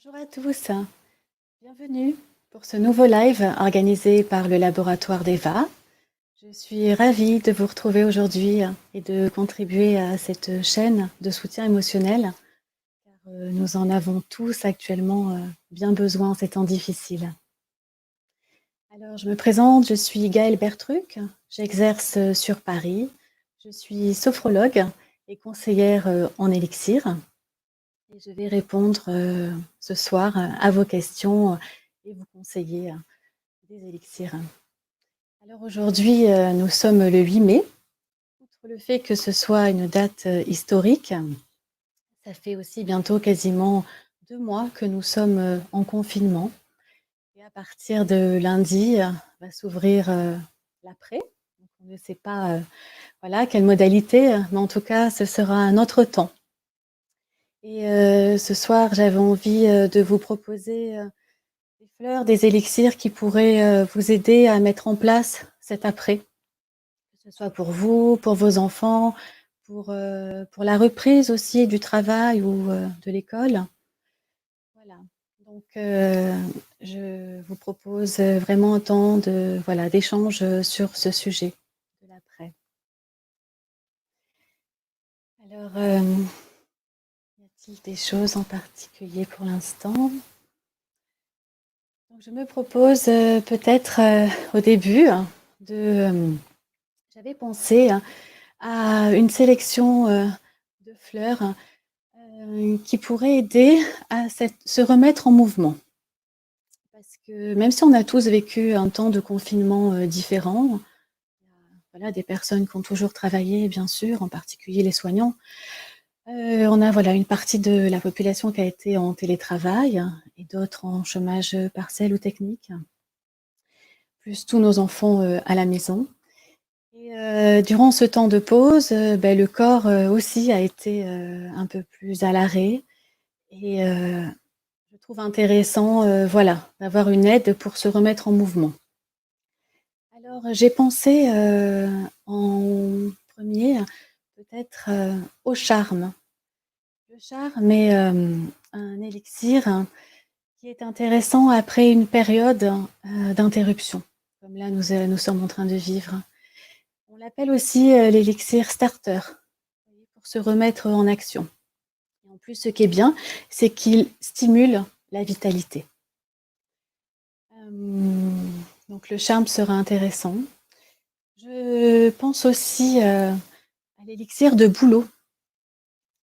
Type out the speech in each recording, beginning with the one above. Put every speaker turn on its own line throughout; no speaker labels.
Bonjour à tous, bienvenue pour ce nouveau live organisé par le laboratoire d'Eva. Je suis ravie de vous retrouver aujourd'hui et de contribuer à cette chaîne de soutien émotionnel, car nous en avons tous actuellement bien besoin en ces temps difficiles. Alors, je me présente, je suis Gaëlle Bertruc, j'exerce sur Paris, je suis sophrologue et conseillère en élixir. Et je vais répondre ce soir à vos questions et vous conseiller des élixirs. Alors aujourd'hui, nous sommes le 8 mai. Outre le fait que ce soit une date historique, ça fait aussi bientôt quasiment 2 mois que nous sommes en confinement. Et à partir de lundi, va s'ouvrir l'après. Donc, on ne sait pas voilà, quelle modalité, mais en tout cas, ce sera un autre temps. Et ce soir, j'avais envie de vous proposer des fleurs, des élixirs qui pourraient vous aider à mettre en place cet après, que ce soit pour vous, pour vos enfants, pour la reprise aussi du travail ou de l'école. Voilà. Donc, je vous propose vraiment un temps de, voilà, d'échange sur ce sujet de l'après. Alors, y a-t-il des choses en particulier pour l'instant? Donc, je me propose peut-être au début de... j'avais pensé à une sélection de fleurs qui pourraient aider à se remettre en mouvement. Parce que même si on a tous vécu un temps de confinement différent, voilà, des personnes qui ont toujours travaillé, bien sûr, en particulier les soignants, on a voilà, une partie de la population qui a été en télétravail et d'autres en chômage partiel ou technique, plus tous nos enfants à la maison. Et durant ce temps de pause, le corps aussi a été un peu plus à l'arrêt et je trouve intéressant, voilà, d'avoir une aide pour se remettre en mouvement. Alors j'ai pensé, en premier peut-être, au charme. Le charme est, un élixir qui est intéressant après une période, d'interruption, comme là nous sommes en train de vivre. On l'appelle aussi, l'élixir starter, pour se remettre en action. Et en plus, ce qui est bien, c'est qu'il stimule la vitalité. Donc le charme sera intéressant. Je pense aussi à l'élixir de bouleau.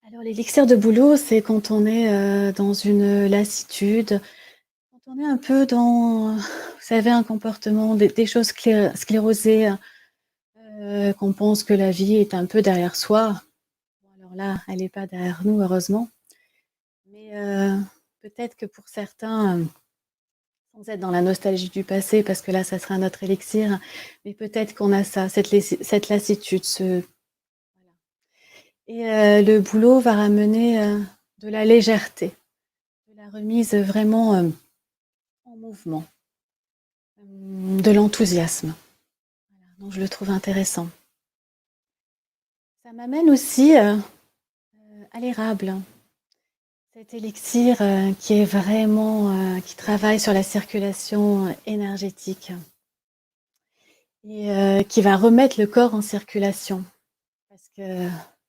Alors l'élixir de bouleau, c'est quand on est dans une lassitude, quand on est un peu dans, vous savez, un comportement, des choses sclérosées, qu'on pense que la vie est un peu derrière soi. Bon, alors là, elle n'est pas derrière nous, heureusement. Mais peut-être que pour certains, sans être dans la nostalgie du passé, parce que là, ça serait un autre élixir, mais peut-être qu'on a ça, cette lassitude. Voilà. Et le boulot va ramener de la légèreté, de la remise vraiment en mouvement, de l'enthousiasme. Voilà. Donc je le trouve intéressant. Ça m'amène aussi à l'érable. Cet élixir qui est vraiment, qui travaille sur la circulation énergétique et qui va remettre le corps en circulation. Parce que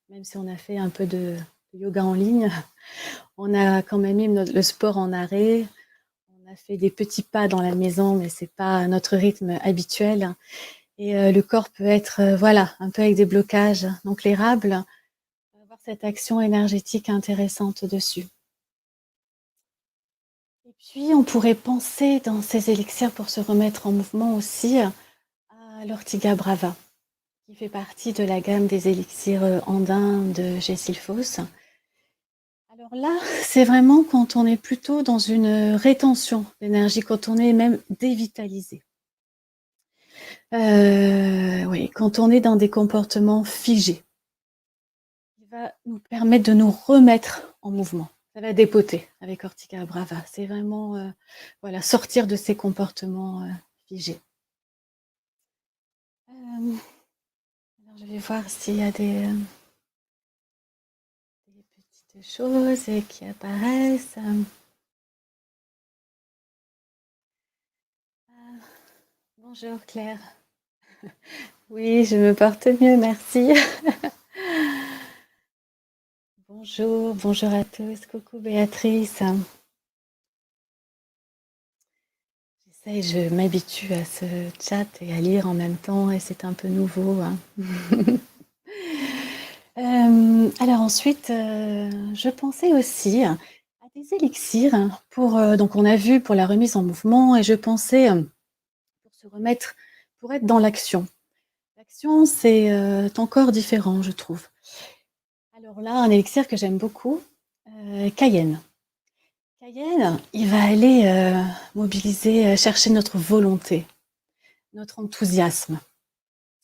même si on a fait un peu de yoga en ligne, on a quand même mis le sport en arrêt. On a fait des petits pas dans la maison, mais c'est pas notre rythme habituel. Et le corps peut être, voilà, un peu avec des blocages. Donc l'érable va avoir cette action énergétique intéressante dessus. Et puis, on pourrait penser dans ces élixirs pour se remettre en mouvement aussi à l'ortiga brava, qui fait partie de la gamme des élixirs andins de Gessilfos. Alors là, c'est vraiment quand on est plutôt dans une rétention d'énergie, quand on est même dévitalisé. Oui, quand on est dans des comportements figés. Il va nous permettre de nous remettre en mouvement. Ça va dépoter avec Ortica Brava. C'est vraiment voilà, sortir de ces comportements figés. Alors je vais voir s'il y a des petites choses qui apparaissent. Bonjour Claire. Oui, je me porte mieux, merci. Bonjour, bonjour à tous. Coucou Béatrice. J'essaye, je m'habitue à ce chat et à lire en même temps et c'est un peu nouveau, hein. Alors ensuite, je pensais aussi à des élixirs pour, donc on a vu pour la remise en mouvement et je pensais, pour se remettre, pour être dans l'action. L'action, c'est, encore différent, je trouve. Alors là, un élixir que j'aime beaucoup, cayenne. Cayenne, il va aller, mobiliser, chercher notre volonté, notre enthousiasme.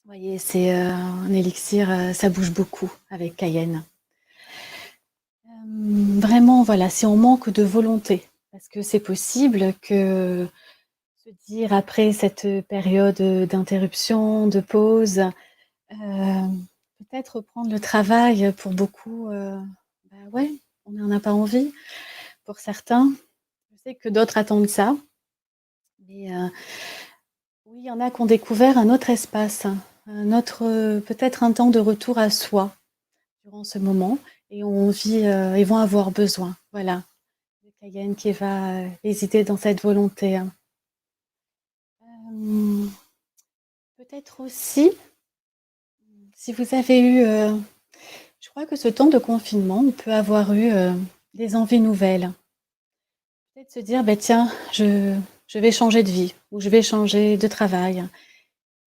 Vous voyez, c'est, un élixir, ça bouge beaucoup avec cayenne. Vraiment, voilà, si on manque de volonté, parce que c'est possible que se dire après cette période d'interruption, de pause, peut-être reprendre le travail pour beaucoup, bah ouais, on n'en a pas envie. Pour certains, je sais que d'autres attendent ça, mais oui, il y en a qui ont découvert un autre espace, un autre, peut-être un temps de retour à soi durant ce moment, et on vit, ils vont avoir besoin, voilà. Cayenne qui va les aider dans cette volonté. Peut-être aussi, si vous avez eu, je crois que ce temps de confinement, on peut avoir eu des envies nouvelles. Peut-être se dire, bah, tiens, je vais changer de vie ou je vais changer de travail.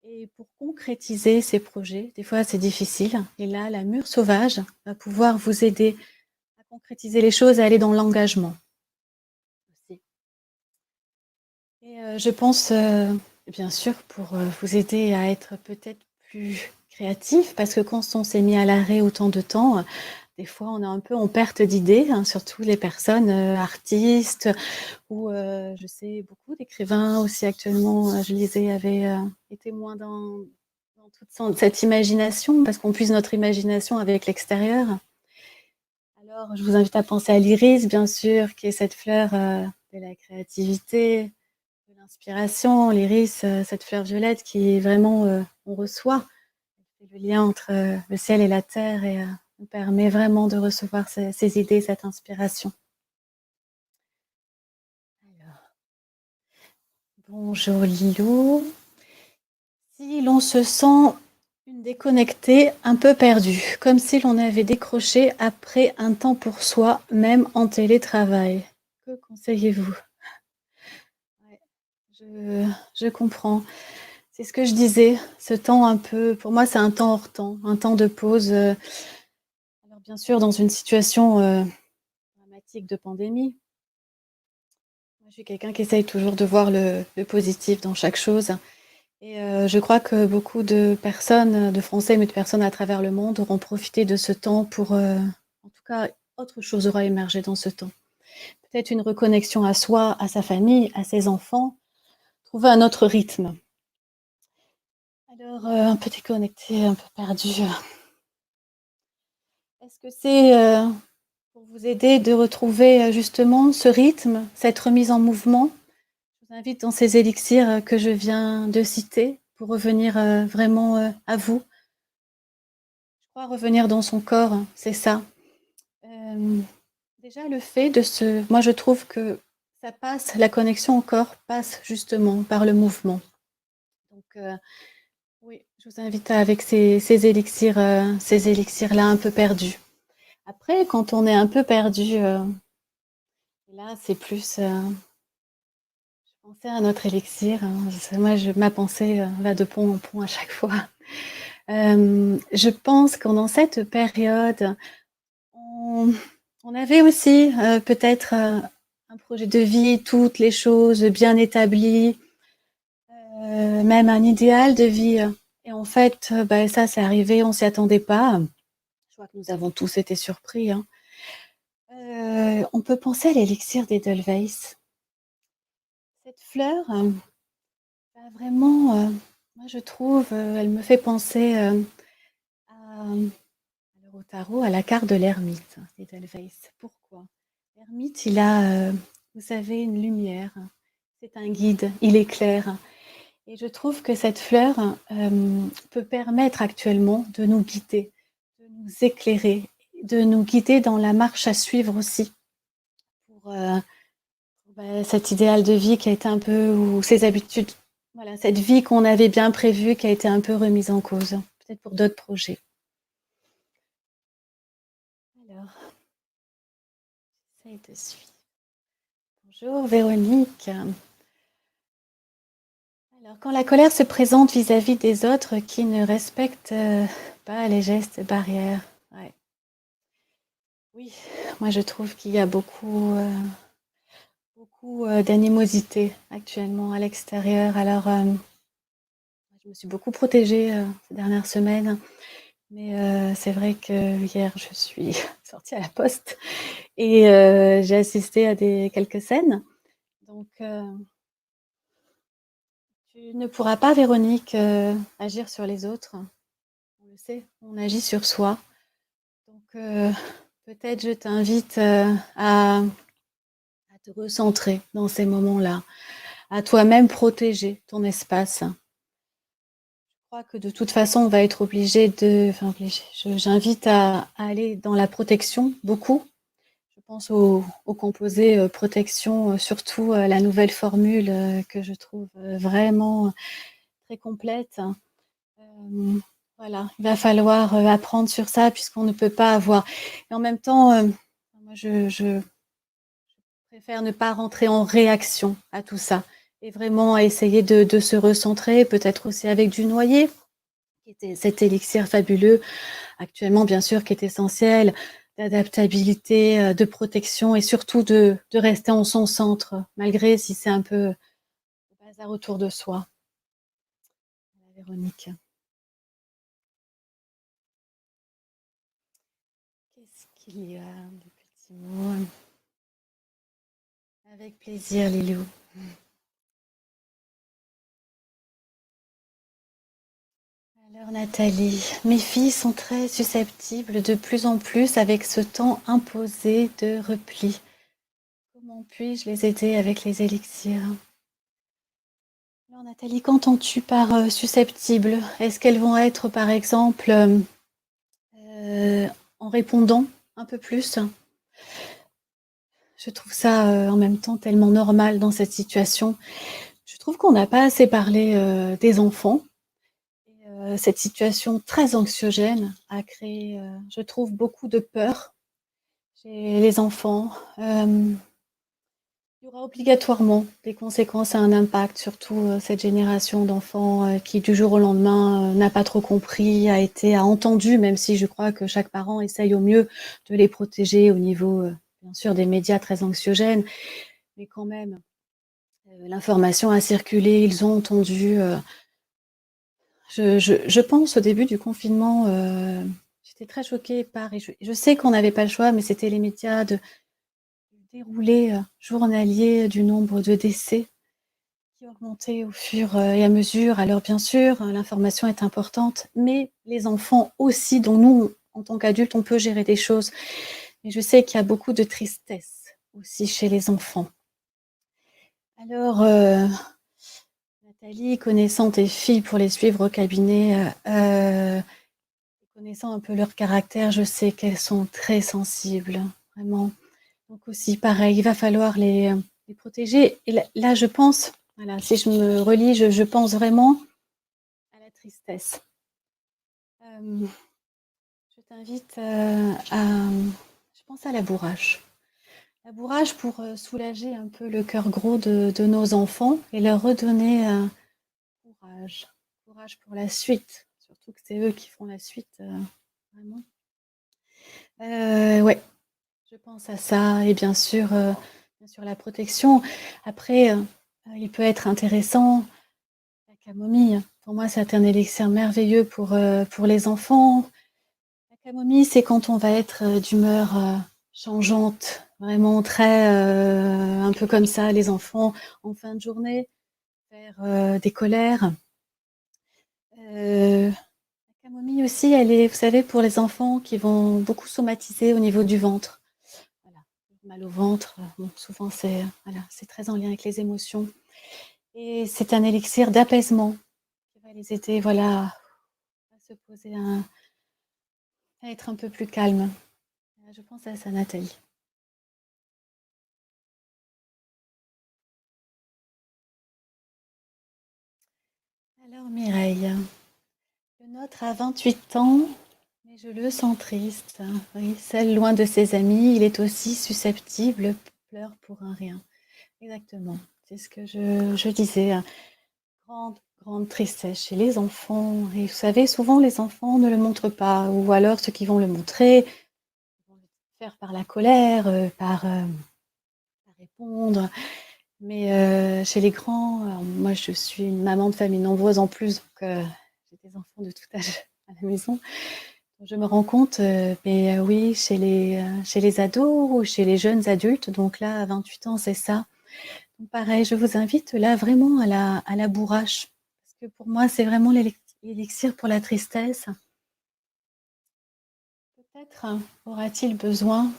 Et pour concrétiser ces projets, des fois c'est difficile. Et là, la mûre sauvage va pouvoir vous aider à concrétiser les choses et aller dans l'engagement aussi. Et je pense, bien sûr, pour vous aider à être peut-être plus créatif, parce que quand on s'est mis à l'arrêt autant de temps, des fois on est un peu en perte d'idées, hein, surtout les personnes artistes ou je sais beaucoup d'écrivains aussi actuellement, je lisais, avaient été moins dans toute cette imagination, parce qu'on puise notre imagination avec l'extérieur. Alors je vous invite à penser à l'iris, bien sûr, qui est cette fleur de la créativité, de l'inspiration, l'iris, cette fleur violette qui vraiment, on reçoit. C'est le lien entre le ciel et la terre et nous permet vraiment de recevoir ces idées, cette inspiration. Alors, bonjour Lilou. Si l'on se sent une déconnectée, un peu perdue, comme si l'on avait décroché après un temps pour soi, même en télétravail, que conseillez-vous? Ouais, je comprends. C'est ce que je disais, ce temps un peu, pour moi, c'est un temps hors temps, un temps de pause. Alors bien sûr, dans une situation dramatique de pandémie, moi, je suis quelqu'un qui essaye toujours de voir le positif dans chaque chose. Et je crois que beaucoup de personnes, de Français, mais de personnes à travers le monde auront profité de ce temps pour, en tout cas, autre chose aura émergé dans ce temps. Peut-être une reconnexion à soi, à sa famille, à ses enfants, trouver un autre rythme. Alors, un peu déconnecté, un peu perdu. Est-ce que c'est pour vous aider de retrouver justement ce rythme, cette remise en mouvement? Je vous invite dans ces élixirs que je viens de citer pour revenir vraiment à vous. Je crois revenir dans son corps, hein, c'est ça. Déjà le fait de se, moi je trouve que ça passe, la connexion au corps passe justement par le mouvement. Donc oui, je vous invite avec ces élixirs-là un peu perdus. Après, quand on est un peu perdu, là c'est plus, je pensais à un autre élixir, hein. Moi, ma pensée va de pont en pont à chaque fois. Je pense que dans cette période, on, on avait aussi peut-être un projet de vie, toutes les choses bien établies, même un idéal de vie. Et en fait, bah, ça, c'est arrivé, on s'y attendait pas. Je crois que nous avons tous été surpris, hein. On peut penser à l'élixir d'Edelweiss. Cette fleur, bah, vraiment, moi je trouve, elle me fait penser à, alors au tarot, à la carte de l'ermite d'Edelweiss. Pourquoi? L'ermite, il a, vous savez, une lumière. C'est un guide, il éclaire. et je trouve que cette fleur, peut permettre actuellement de nous guider, de nous éclairer, de nous guider dans la marche à suivre aussi pour, cet idéal de vie qui a été un peu ou ces habitudes, voilà, cette vie qu'on avait bien prévue qui a été un peu remise en cause, peut-être pour d'autres projets. Alors, j'essaie de suivre. Bonjour Véronique. Alors, quand la colère se présente vis-à-vis des autres qui ne respectent pas les gestes barrières, ouais. Oui, moi je trouve qu'il y a beaucoup d'animosité actuellement à l'extérieur. Alors, je me suis beaucoup protégée ces dernières semaines, mais c'est vrai que hier je suis sortie à la poste et j'ai assisté à quelques scènes. Donc, tu ne pourras pas, Véronique, agir sur les autres. On le sait, on agit sur soi. Donc, peut-être je t'invite à te recentrer dans ces moments-là, à toi-même protéger ton espace. Je crois que de toute façon, on va être j'invite à aller dans la protection beaucoup. Je pense au composé protection, surtout la nouvelle formule que je trouve vraiment très complète. Voilà, il va falloir apprendre sur ça puisqu'on ne peut pas avoir. Et en même temps, moi, je préfère ne pas rentrer en réaction à tout ça et vraiment essayer de se recentrer, peut-être aussi avec du noyer, qui était cet élixir fabuleux, actuellement bien sûr, qui est essentiel, d'adaptabilité, de protection et surtout de rester en son centre, malgré si c'est un peu le bazar autour de soi. Voilà, Véronique. Qu'est-ce qu'il y a de petits mots? Avec plaisir, Lilou. Alors Nathalie, mes filles sont très susceptibles de plus en plus avec ce temps imposé de repli. Comment puis-je les aider avec les élixirs? Alors Nathalie, qu'entends-tu par susceptibles? Est-ce qu'elles vont être par exemple en répondant un peu plus? Je trouve ça en même temps tellement normal dans cette situation. Je trouve qu'on n'a pas assez parlé des enfants. Et, cette situation très anxiogène a créé, je trouve, beaucoup de peur chez les enfants. Il y aura obligatoirement des conséquences et un impact, surtout cette génération d'enfants qui, du jour au lendemain, n'a pas trop compris, a entendu, même si je crois que chaque parent essaye au mieux de les protéger au niveau, bien sûr, des médias très anxiogènes, mais quand même, l'information a circulé, ils ont entendu. Je pense au début du confinement, j'étais très choquée par, et je sais qu'on n'avait pas le choix, mais c'était les médias du déroulé journalier du nombre de décès qui augmentait au fur et à mesure. Alors bien sûr, l'information est importante, mais les enfants aussi, dont nous, en tant qu'adultes, on peut gérer des choses. Mais je sais qu'il y a beaucoup de tristesse aussi chez les enfants. Alors, Nathalie, connaissant tes filles pour les suivre au cabinet, connaissant un peu leur caractère, je sais qu'elles sont très sensibles, vraiment. Donc aussi, pareil, il va falloir les protéger. Et là, je pense, voilà, si je me relis, je pense vraiment à la tristesse. Je t'invite je pense à la bourrage. La bourrage pour soulager un peu le cœur gros de nos enfants et leur redonner courage. Courage pour la suite. Surtout que c'est eux qui font la suite, vraiment. Ouais, je pense à ça et bien sûr la protection. Après, il peut être intéressant, la camomille. Pour moi, c'est un élixir merveilleux pour les enfants. La camomille, c'est quand on va être d'humeur changeante, vraiment très un peu comme ça, les enfants en fin de journée, faire des colères. La camomille aussi, elle est, vous savez, pour les enfants qui vont beaucoup somatiser au niveau du ventre. Voilà, mal au ventre, bon, souvent c'est voilà, c'est très en lien avec les émotions. et c'est un élixir d'apaisement qui va les aider, voilà, à se poser, à être un peu plus calmes. Je pense à ça, Nathalie. Alors Mireille, le nôtre a 28 ans, mais je le sens triste. Oui, seul loin de ses amis, il est aussi susceptible, pleure pour un rien. Exactement, c'est ce que je disais. Grande, grande tristesse chez les enfants. Et vous savez, souvent les enfants ne le montrent pas, ou alors ceux qui vont le montrer vont le faire par la colère, par répondre. Mais chez les grands, moi je suis une maman de famille nombreuse en plus, donc j'ai des enfants de tout âge à la maison. Donc, je me rends compte, mais oui, chez les ados ou chez les jeunes adultes, donc là, à 28 ans, c'est ça. Donc, pareil, je vous invite là vraiment à la bourrache, parce que pour moi, c'est vraiment l'élixir pour la tristesse. Peut-être aura-t-il besoin,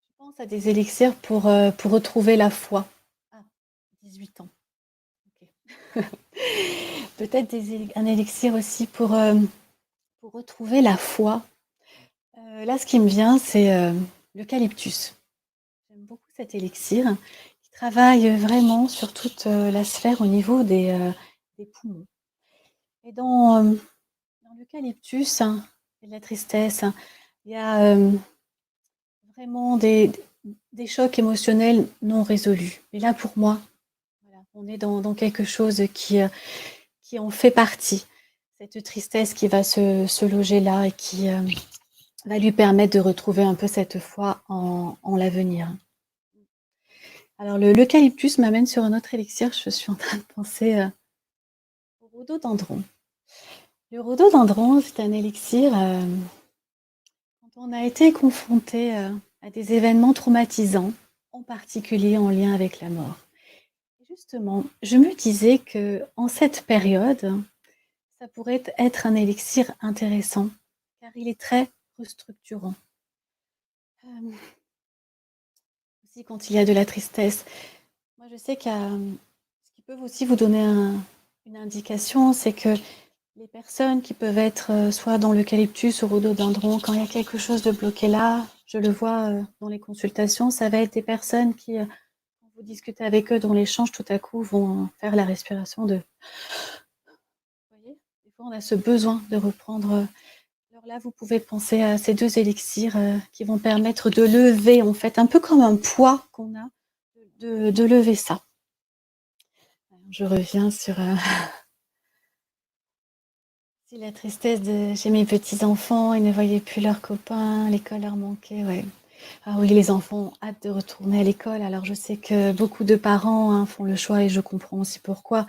je pense à des élixirs pour retrouver la foi. Ah, 18 ans. Ok. Peut-être un élixir aussi pour retrouver la foi. Là, ce qui me vient, c'est l'eucalyptus. J'aime beaucoup cet élixir qui travaille vraiment sur toute la sphère au niveau des poumons. Et dans l'eucalyptus et la tristesse, il y a vraiment des chocs émotionnels non résolus. Et là, pour moi, voilà, on est dans quelque chose qui en fait partie. Cette tristesse qui va se loger là et qui va lui permettre de retrouver un peu cette foi en l'avenir. Alors, l'eucalyptus m'amène sur un autre élixir. Je suis en train de penser au rhododendron. Le rhododendron, c'est un élixir quand on a été confronté à des événements traumatisants, en particulier en lien avec la mort. Et justement, je me disais que en cette période, ça pourrait être un élixir intéressant, car il est très restructurant. Euh, Aussi quand il y a de la tristesse. Moi, je sais ce qui peut aussi vous donner une indication, c'est que les personnes qui peuvent être soit dans l'eucalyptus ou rhododendron, quand il y a quelque chose de bloqué là, je le vois dans les consultations, ça va être des personnes qui, quand vous discutez avec eux dans l'échange, tout à coup vont faire la respiration de... Vous voyez, des fois on a ce besoin de reprendre. Alors là, vous pouvez penser à ces deux élixirs qui vont permettre de lever, en fait, un peu comme un poids qu'on a, de lever ça. Je reviens sur si la tristesse de chez mes petits-enfants, ils ne voyaient plus leurs copains, l'école leur manquait, ouais. Ah oui, les enfants ont hâte de retourner à l'école. Alors je sais que beaucoup de parents font le choix, et je comprends aussi pourquoi,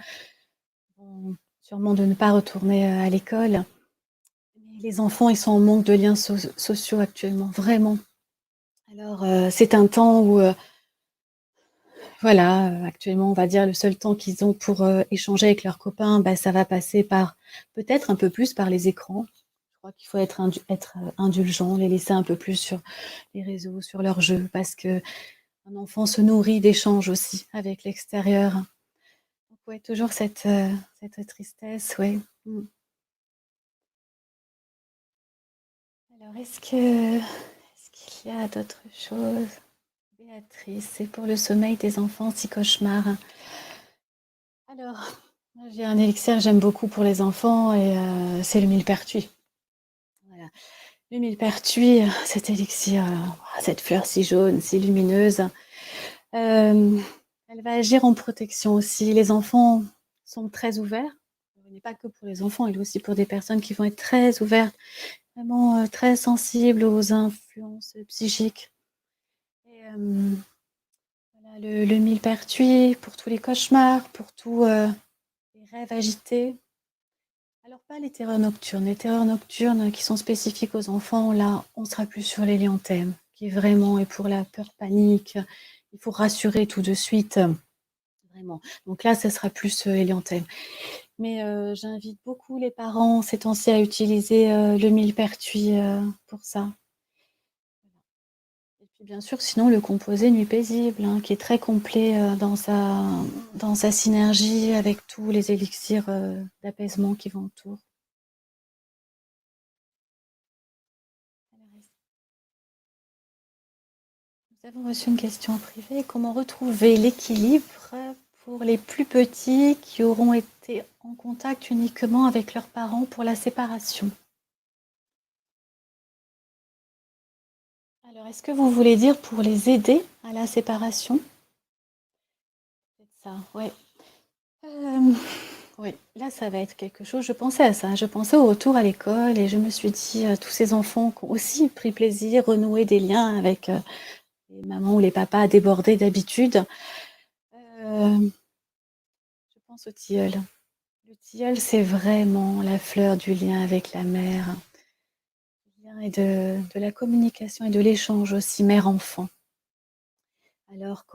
sûrement de ne pas retourner à l'école. Mais les enfants, ils sont en manque de liens sociaux actuellement, vraiment. Alors c'est un temps où, voilà, actuellement, on va dire le seul temps qu'ils ont pour échanger avec leurs copains, bah, ça va passer par peut-être un peu plus par les écrans. Je crois qu'il faut être indulgent, les laisser un peu plus sur les réseaux, sur leurs jeux, parce que un enfant se nourrit d'échanges aussi avec l'extérieur. Donc ouais, toujours cette tristesse, ouais. Mmh. Alors est-ce qu'il y a d'autres choses? Béatrice, c'est pour le sommeil des enfants, si cauchemar. Alors, moi j'ai un élixir que j'aime beaucoup pour les enfants et c'est le millepertuis. Voilà. Le millepertuis, cet élixir, cette fleur si jaune, si lumineuse, elle va agir en protection aussi. Les enfants sont très ouverts. Il n'est pas que pour les enfants, il est aussi pour des personnes qui vont être très ouvertes, vraiment très sensibles aux influences psychiques. Et voilà, le millepertuis pour tous les cauchemars, pour tous les rêves agités. Alors pas les terreurs nocturnes qui sont spécifiques aux enfants, là on sera plus sur l'hélianthème, qui vraiment est pour la peur panique, il faut rassurer tout de suite, vraiment. Donc là, ça sera plus hélianthème. Mais j'invite beaucoup les parents ces temps-ci à utiliser le millepertuis pour ça. Puis bien sûr, sinon le composé Nuit paisible, hein, qui est très complet dans sa synergie avec tous les élixirs d'apaisement qui vont autour. Nous avons reçu une question en privé. Comment retrouver l'équilibre pour les plus petits qui auront été en contact uniquement avec leurs parents pour la séparation? Alors, est-ce que vous voulez dire pour les aider à la séparation? C'est ça, ouais. Oui, là, ça va être quelque chose. Je pensais à ça. Je pensais au retour à l'école et je me suis dit, tous ces enfants qui ont aussi pris plaisir, renouer des liens avec les mamans ou les papas débordés d'habitude. Je pense au tilleul. Le tilleul, c'est vraiment la fleur du lien avec la mère, du lien et de la communication et de l'échange aussi mère-enfant. Alors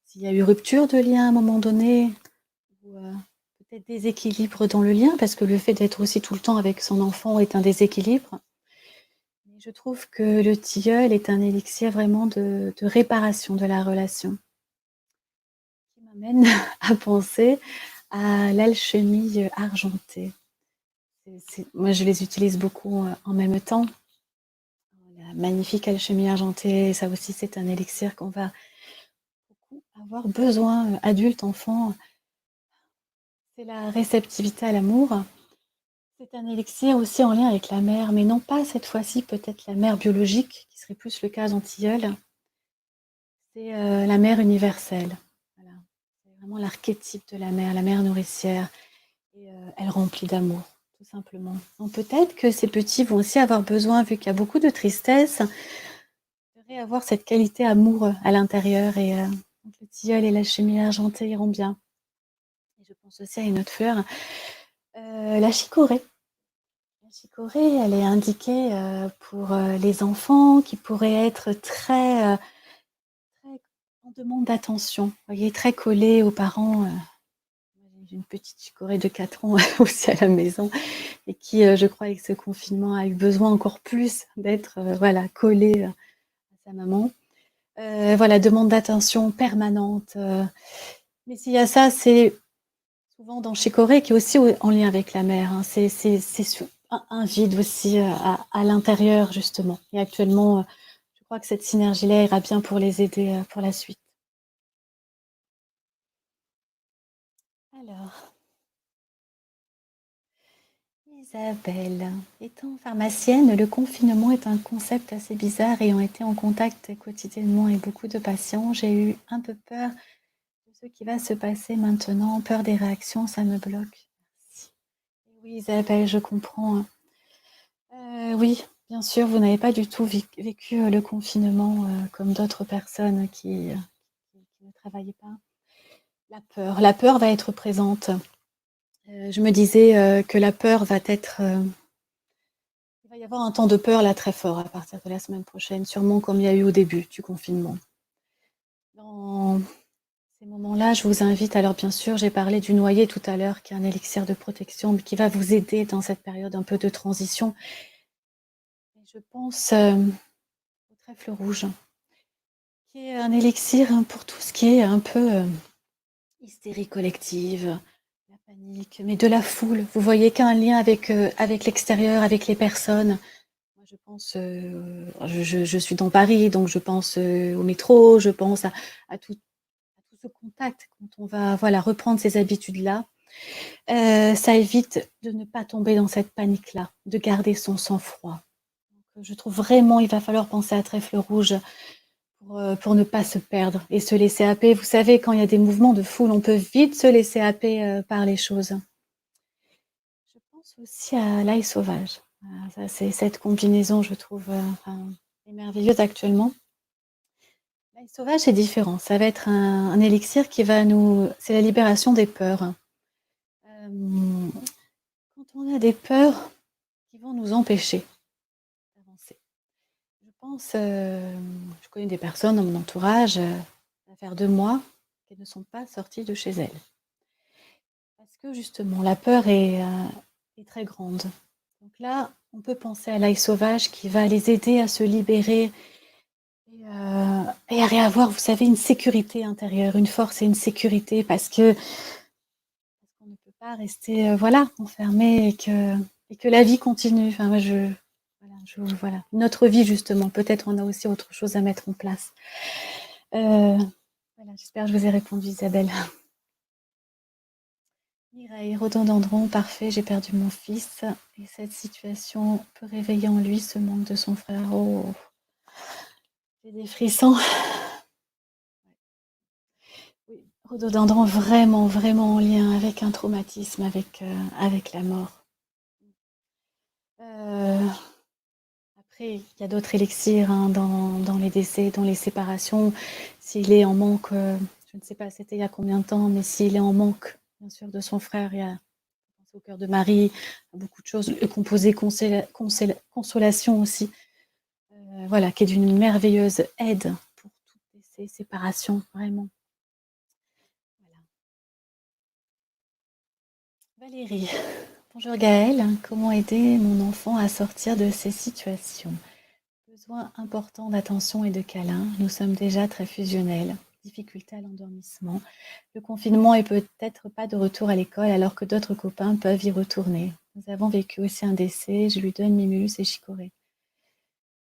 s'il y a eu rupture de lien à un moment donné, ou peut-être déséquilibre dans le lien, parce que le fait d'être aussi tout le temps avec son enfant est un déséquilibre. Mais je trouve que le tilleul est un élixir vraiment de réparation de la relation, qui m'amène à penser à l'alchimie argentée. Moi, je les utilise beaucoup en même temps. La magnifique alchimie argentée, ça aussi, c'est un élixir qu'on va beaucoup avoir besoin, adulte, enfant. C'est la réceptivité à l'amour. C'est un élixir aussi en lien avec la mère, mais non pas cette fois-ci peut-être la mère biologique, qui serait plus le cas en tilleul. C'est la mère universelle. Voilà. C'est vraiment l'archétype de la mère nourricière. Et elle remplit d'amour, tout simplement. Donc peut-être que ces petits vont aussi avoir besoin, vu qu'il y a beaucoup de tristesse, de réavoir cette qualité amour à l'intérieur. Et donc le tilleul et la chimie argentée iront bien. Et je pense aussi à une autre fleur, la chicorée. La chicorée, elle est indiquée pour les enfants qui pourraient être très en demande d'attention. Vous voyez, très collés aux parents. J'ai une petite chicorée de 4 ans aussi à la maison et qui, je crois, avec ce confinement, a eu besoin encore plus d'être voilà, collée à sa maman. Voilà, demande d'attention permanente. Mais s'il y a ça, c'est souvent dans Chicorée qui est aussi en lien avec la mère. Hein. C'est un vide aussi à l'intérieur, justement. Et actuellement, je crois que cette synergie-là ira bien pour les aider pour la suite. Alors, Isabelle, étant pharmacienne, le confinement est un concept assez bizarre. Ayant été en contact quotidiennement avec beaucoup de patients, j'ai eu un peu peur de ce qui va se passer maintenant. Peur des réactions, ça me bloque. Merci. Oui, Isabelle, je comprends. Oui, bien sûr, vous n'avez pas du tout vécu le confinement comme d'autres personnes qui ne travaillaient pas. La peur va être présente. Je me disais que la peur va être... il va y avoir un temps de peur là très fort à partir de la semaine prochaine, sûrement comme il y a eu au début du confinement. Dans ces moments-là, je vous invite, alors bien sûr, j'ai parlé du noyer tout à l'heure, qui est un élixir de protection, mais qui va vous aider dans cette période un peu de transition. Et je pense au trèfle rouge, qui est un élixir pour tout ce qui est un peu hystérie collective, la panique, mais de la foule. Vous voyez qu'un lien avec l'extérieur, avec les personnes. Moi, je pense, je suis dans Paris, donc je pense au métro, je pense à tout ce contact quand on va voilà, reprendre ces habitudes-là. Ça évite de ne pas tomber dans cette panique-là, de garder son sang-froid. Donc, je trouve vraiment il va falloir penser à trèfle rouge pour ne pas se perdre et se laisser happer. Vous savez, quand il y a des mouvements de foule, on peut vite se laisser happer par les choses. Je pense aussi à l'ail sauvage. Ça, c'est cette combinaison, je trouve, est merveilleuse actuellement. L'ail sauvage, c'est différent. Ça va être un élixir qui va nous... C'est la libération des peurs. Quand on a des peurs qui vont nous empêcher d'avancer. Je pense, je connais des personnes dans mon entourage, ça va faire 2 mois qu'elles ne sont pas sorties de chez elles. Parce que justement, la peur est très grande. Donc là, on peut penser à l'ail sauvage qui va les aider à se libérer et et à avoir, vous savez, une sécurité intérieure, une force et une sécurité parce qu'on ne peut pas rester, voilà, enfermé et que la vie continue. Enfin, moi, voilà, notre vie justement. Peut-être on a aussi autre chose à mettre en place. Voilà, j'espère que je vous ai répondu, Isabelle. Mireille, rhododendron, parfait, j'ai perdu mon fils et cette situation peut réveiller en lui ce manque de son frère. Oh, j'ai des frissons. Oui, rhododendron vraiment, vraiment en lien avec un traumatisme, avec la mort. Euh, Après, il y a d'autres élixirs hein, dans les décès, dans les séparations. S'il est en manque, je ne sais pas c'était il y a combien de temps, mais s'il est en manque, bien sûr, de son frère, il y a au cœur de Marie, beaucoup de choses, le composé consolation aussi, voilà, qui est d'une merveilleuse aide pour toutes ces séparations, vraiment. Voilà. Valérie, bonjour Gaëlle, comment aider mon enfant à sortir de ces situations? Besoin important d'attention et de câlin, nous sommes déjà très fusionnels. Difficulté à l'endormissement. Le confinement est peut-être pas de retour à l'école alors que d'autres copains peuvent y retourner. Nous avons vécu aussi un décès, je lui donne Mimulus et Chicorée.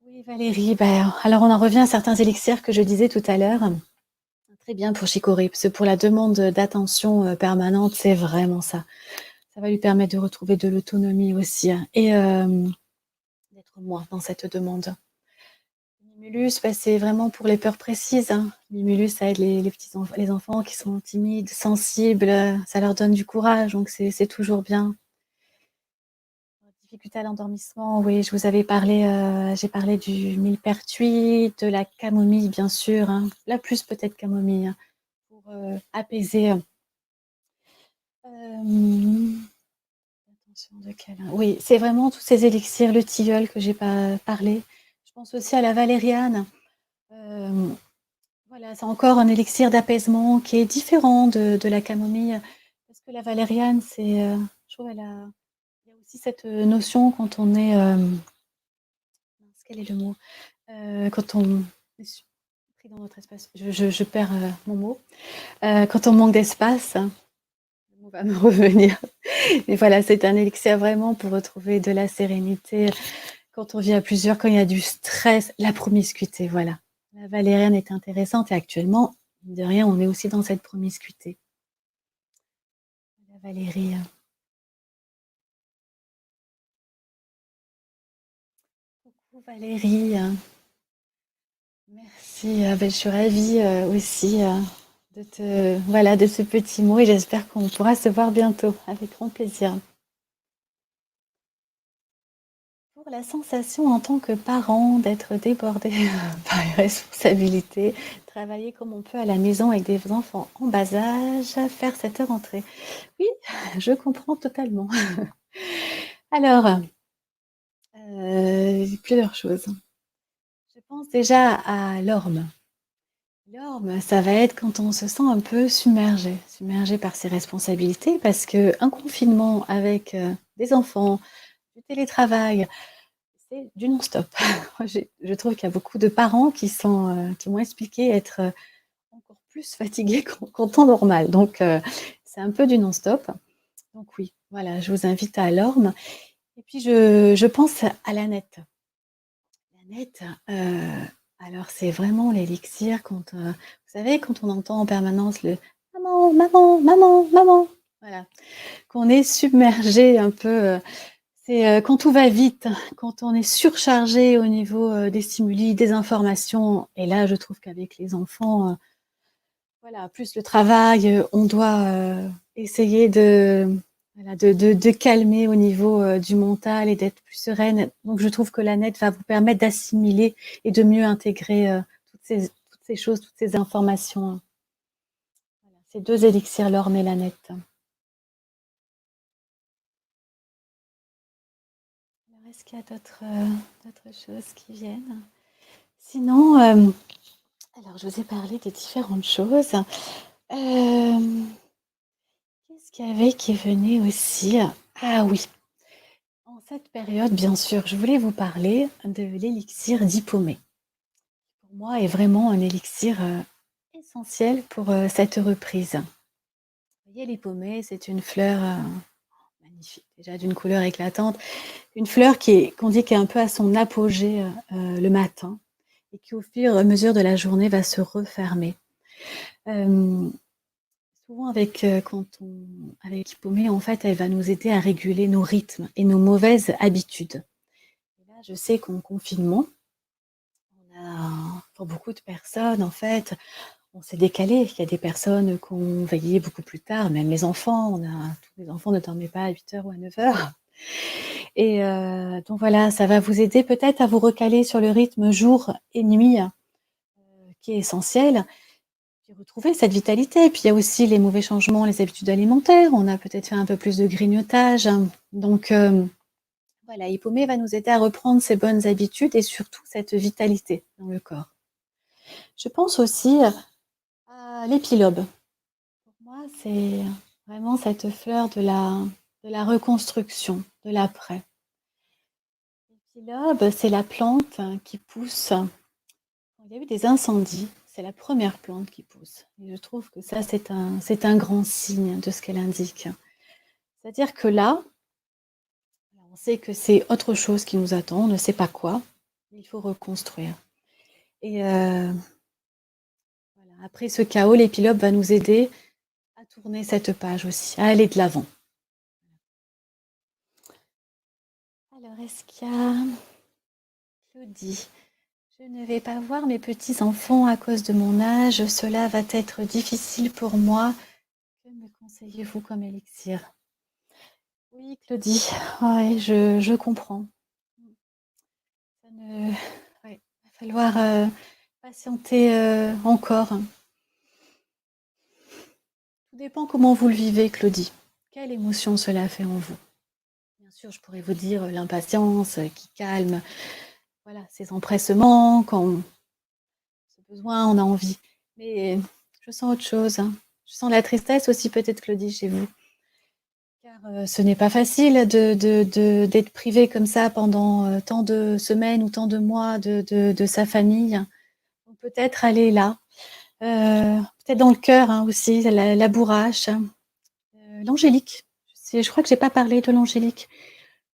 Oui Valérie, alors on en revient à certains élixirs que je disais tout à l'heure. Très bien pour Chicorée, parce que pour la demande d'attention permanente, c'est vraiment ça. Ça va lui permettre de retrouver de l'autonomie aussi hein, et d'être moins dans cette demande. Mimulus, c'est vraiment pour les peurs précises. Hein. Mimulus, ça aide les enfants qui sont timides, sensibles, ça leur donne du courage, donc c'est toujours bien. Difficulté à l'endormissement, oui, je vous avais parlé, j'ai parlé du millepertuis, de la camomille, bien sûr, hein. La plus peut-être camomille, hein, pour apaiser. Attention de câlin. Oui, c'est vraiment tous ces élixirs, le tilleul que j'ai pas parlé. Je pense aussi à la valériane. Euh, Voilà, c'est encore un élixir d'apaisement qui est différent de la camomille. Parce que la valériane, je trouve, il y a aussi cette notion quand on est, quel est le mot? Quand on est pris dans notre espace, je perds mon mot. Quand on manque d'espace, le mot va me revenir. Mais voilà, c'est un élixir vraiment pour retrouver de la sérénité. Quand on vit à plusieurs, quand il y a du stress, la promiscuité, voilà. La valériane est intéressante et actuellement, de rien, on est aussi dans cette promiscuité. La Valérie. Coucou Valérie. Merci. Je suis ravie aussi voilà, de ce petit mot et j'espère qu'on pourra se voir bientôt. Avec grand plaisir. Pour la sensation en tant que parent d'être débordé par les responsabilités, travailler comme on peut à la maison avec des enfants en bas âge, faire cette rentrée. Oui, je comprends totalement. Alors, plusieurs choses. Je pense déjà à l'orme. L'orme, ça va être quand on se sent un peu submergé par ses responsabilités, parce qu'un confinement avec des enfants, du télétravail, c'est du non-stop. Moi, je trouve qu'il y a beaucoup de parents qui m'ont expliqué être encore plus fatigués qu'en temps normal. Donc, c'est un peu du non-stop. Donc oui, voilà, je vous invite à l'orme. Et puis, je pense à la nette. La nette, alors c'est vraiment l'élixir quand, vous savez, quand on entend en permanence le «Maman, maman, maman, maman», voilà, qu'on est submergé un peu, c'est, quand tout va vite, quand on est surchargé au niveau, des stimuli, des informations et là, je trouve qu'avec les enfants, voilà, plus le travail, on doit, essayer voilà, de calmer au niveau, du mental et d'être plus sereine. Donc je trouve que la net va vous permettre d'assimiler et de mieux intégrer, toutes ces choses, toutes ces informations. Voilà, ces 2 élixirs, l'orme et la nette. Alors est-ce qu'il y a d'autres choses qui viennent? Sinon, alors je vous ai parlé des différentes choses. Qu'est-ce qu'il y avait qui venait aussi? Ah oui, en cette période, bien sûr, je voulais vous parler de l'élixir d'Hippomée. pour moi, est vraiment un élixir, essentiel pour, cette reprise. Vous voyez, l'hypomée, c'est une fleur, magnifique, déjà d'une couleur éclatante. Une fleur qu'on dit qui est un peu à son apogée, le matin et qui, au fur et à mesure de la journée, va se refermer. Hem, souvent avec l'hypomée, en fait, elle va nous aider à réguler nos rythmes et nos mauvaises habitudes. Et là, je sais qu'en confinement, pour beaucoup de personnes, en fait, on s'est décalé. Il y a des personnes qui ont veillé beaucoup plus tard, même les enfants. Tous les enfants ne dormaient pas à 8 heures ou à 9 heures. Et donc voilà, ça va vous aider peut-être à vous recaler sur le rythme jour et nuit, qui est essentiel. Puis retrouver cette vitalité. Puis il y a aussi les mauvais changements, les habitudes alimentaires. On a peut-être fait un peu plus de grignotage. Donc voilà, Hippomée va nous aider à reprendre ces bonnes habitudes et surtout cette vitalité dans le corps. Je pense aussi à l'épilobe. Pour moi, c'est vraiment cette fleur de la reconstruction, de l'après. L'épilobe, c'est la plante qui pousse quand il y a eu des incendies. C'est la première plante qui pousse. Et je trouve que ça, c'est un grand signe de ce qu'elle indique. C'est-à-dire que là, on sait que c'est autre chose qui nous attend, on ne sait pas quoi, mais il faut reconstruire. Et voilà, après ce chaos, l'épilobe va nous aider à tourner cette page aussi, à aller de l'avant. Alors, est-ce qu'il y a Claudie? Je ne vais pas voir mes petits-enfants à cause de mon âge. Cela va être difficile pour moi. Que me conseillez-vous comme élixir? Oui, Claudie, ouais, je comprends. Ouais, il va falloir patienter encore. Tout dépend comment vous le vivez, Claudie. Quelle émotion cela fait en vous? Bien sûr, je pourrais vous dire l'impatience qui calme, voilà, ces empressements, quand on a besoin, on a envie. Mais je sens autre chose, hein. Je sens la tristesse aussi peut-être, Claudie, chez vous. Car ce n'est pas facile d'être privé comme ça pendant tant de semaines ou tant de mois de sa famille. Donc peut-être aller là, peut-être dans le cœur hein, aussi, la bourrache, l'angélique. Je crois que j'ai pas parlé de l'angélique.